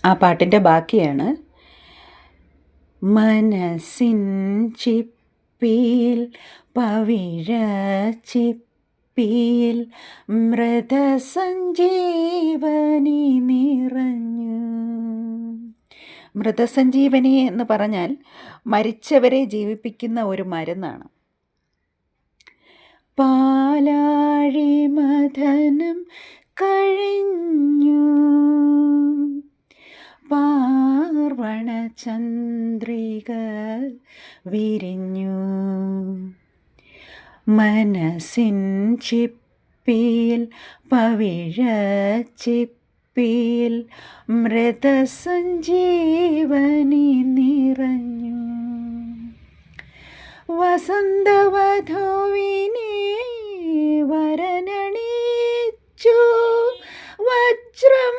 ആ പാട്ടിൻ്റെ ബാക്കിയാണ്. മനസ്സിൻ ചിപ്പിയിൽ പവിഴച്ചിപ്പിയിൽ മൃതസഞ്ജീവനി നിറഞ്ഞു. മൃതസഞ്ജീവനി എന്ന് പറഞ്ഞാൽ മരിച്ചവരെ ജീവിപ്പിക്കുന്ന ഒരു മരുന്നാണ്. പാലാഴി മഥനം കഴിഞ്ഞു, പാർവണ ചന്ദ്രിക വിരിഞ്ഞു. മനസ്സിൻ ചിപ്പിയിൽ പവിഴച്ചിപ്പിയിൽ മൃതസഞ്ജീവനി നിറഞ്ഞു. വസന്തവധുവിനെ വരനണിച്ചു, വജ്രം